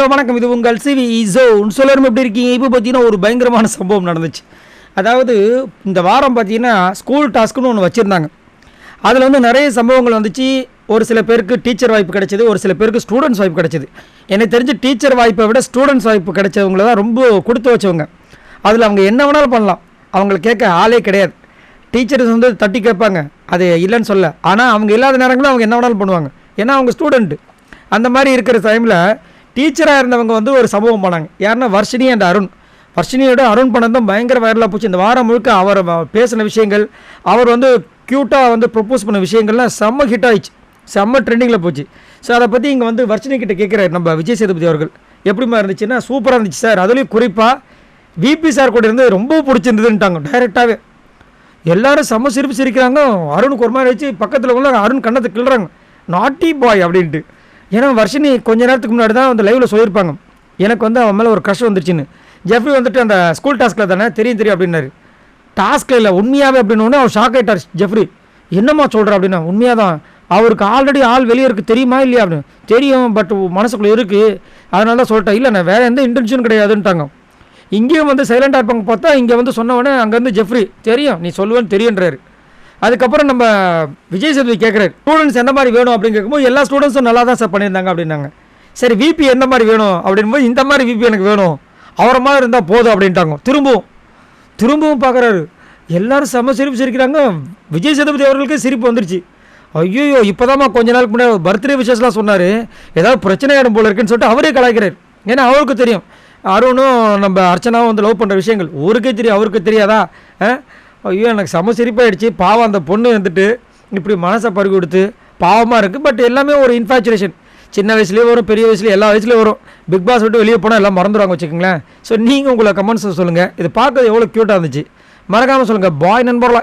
Hello வணக்கம். இது உங்கள் சிவி ஸோன். சொல்லரும் எப்படி இருக்கீங்க? இப்போ பார்த்தீங்கன்னா ஒரு பயங்கரமான சம்பவம் நடந்துச்சு. அதாவது இந்த வாரம் பார்த்தீங்கன்னா ஸ்கூல் டாஸ்க்குன்னு ஒன்று வச்சுருந்தாங்க. அதில் வந்து நிறைய சம்பவங்கள் வந்துச்சு. ஒரு சில பேருக்கு டீச்சர் வாய்ப்பு கிடைச்சிது, ஒரு சில பேருக்கு ஸ்டூடெண்ட்ஸ் வாய்ப்பு கிடைச்சிது. எனக்கு தெரிஞ்சு டீச்சர் வாய்ப்பை விட ஸ்டூடெண்ட்ஸ் வாய்ப்பு கிடைச்சவங்கள தான் ரொம்ப கொடுத்து வச்சவங்க. அதில் அவங்க என்ன வேணாலும் பண்ணலாம், அவங்கள கேட்க ஆளே கிடையாது. டீச்சர்ஸ் வந்து தட்டி கேட்பாங்க, அது இல்லைன்னு சொல்ல. ஆனால் அவங்க இல்லாத நேரங்களும் அவங்க என்ன வேணாலும் பண்ணுவாங்க, ஏன்னா அவங்க ஸ்டூடெண்ட்டு. அந்த மாதிரி இருக்கிற டைமில் டீச்சராக இருந்தவங்க வந்து ஒரு சம்பவம் பண்ணாங்க. யாருன்னா வர்ஷினி அண்ட் அருண். வர்ஷினியோட அருண் பண்ணது தான் பயங்கர வைரலாக போச்சு. இந்த வாரம் முழுக்க அவர் பேசின விஷயங்கள், அவர் வந்து க்யூட்டாக வந்து ப்ரப்போஸ் பண்ண விஷயங்கள்லாம் செம்ம ஹிட் ஆகிடுச்சு, செம்ம ட்ரெண்டிங்கில் போச்சு. ஸோ அதை பற்றி இங்கே வந்து வர்ஷினி கிட்ட கேட்குறாரு நம்ம விஜய் சேதுபதி அவர்கள். எப்படிமா இருந்துச்சுன்னா, சூப்பராக இருந்துச்சு சார், அதுலேயும் குறிப்பாக விபி சார் கூட இருந்து ரொம்ப பிடிச்சிருந்ததுன்ட்டாங்க டைரெக்டாகவே. எல்லோரும் செம்ம சிரிப்பு சிரிக்கிறாங்க. அருணுக்கு ஒரு மாதிரி வச்சு பக்கத்தில் உள்ள அருண் கண்ணத்தை கிள்றாங்க, நாட்டி பாய் அப்படின்ட்டு. ஏன்னா வர்ஷினி கொஞ்ச நேரத்துக்கு முன்னாடி தான் வந்து லைவில் சொல்லியிருப்பாங்க, எனக்கு வந்து அவன் மேலே ஒரு க்ரஷ் வந்துருச்சுன்னு. ஜெஃப்ரி வந்துட்டு அந்த ஸ்கூல் டாஸ்கில் தானே தெரியும் அப்படின்னாரு. டாஸ்கில் இல்லை, உண்மையாகவே அப்படின்னு அவர் ஷாக் ஆகிட்டார் ஜெஃப்ரி. என்னம்மா சொல்கிற அப்படின்னா, உண்மையாக தான், அவருக்கு ஆல்ரெடி ஆள் வெளியே இருக்குது தெரியுமா இல்லையா அப்படின்னு. தெரியும், பட் மனசுக்குள்ளே இருக்குது, அதனால தான் சொல்லிட்டேன். இல்லை நான் வேறு எந்த இன்டென்ஷன் கிடையாதுன்ட்டாங்க. இங்கேயும் வந்து சைலண்டாக இருப்பாங்க பார்த்தா, இங்கே வந்து சொன்னவொடனே அங்கேருந்து ஜெஃப்ரி தெரியும் நீ சொல்லுவேன்னு தெரியுன்றாரு. அதுக்கப்புறம் நம்ம விஜய் சேதுபதி கேட்குறாரு, ஸ்டூடெண்ட்ஸ் எந்த மாதிரி வேணும் அப்படின்னு கேட்கும்போது எல்லா ஸ்டூடெண்ட்ஸும் நல்லா தான் சார் பண்ணியிருந்தாங்க அப்படின்னாங்க. சரி விபி எந்த மாதிரி வேணும் அப்படின்போது, இந்த மாதிரி விபி எனக்கு வேணும், அவரை மாதிரி இருந்தால் போதும் அப்படின்ட்டாங்க. திரும்பவும் பார்க்குறாரு, எல்லோரும் செம்ம சிரிப்பு சிரிக்கிறாங்க. விஜய் சேதுபதி அவர்களுக்கு சிரிப்பு வந்துருச்சு. ஐயோ இப்போதாம்மா கொஞ்ச நாளுக்கு முன்னாடி பர்த்டே விஷயஸ்லாம் சொன்னார், ஏதாவது பிரச்சனை ஆகிடும் போல இருக்குன்னு சொல்லிட்டு அவரே கலாய்க்கிறார். ஏன்னா அவருக்கு தெரியும் அருணும் நம்ம அர்ச்சனாவும் வந்து லவ் பண்ணுற விஷயங்கள் ஊருக்கே தெரியும், அவருக்கு தெரியாதா? ஐயோ எனக்கு செம சிரிப்பாயிடுச்சு. பாவம் அந்த பொண்ணு வந்துட்டு இப்படி மனசை பறி கொடுத்து பாவமாக இருக்குது. பட் எல்லாமே ஒரு இன்ஃபேச்சுரேஷன், சின்ன வயசுலேயே வரும், பெரிய வயசுலேயே எல்லா வயசுலேயும் வரும். பிக் பாஸ் விட்டு வெளியே போனால் எல்லாம் மறந்துடுவாங்க வச்சுக்கோங்களேன். ஸோ நீங்கள் உங்களை கமெண்ட்ஸ் சொல்லுங்கள், இது பார்க்க எவ்வளோ க்யூட்டாக இருந்துச்சு மறக்காமல் சொல்லுங்கள். பாய் நண்பர்களா.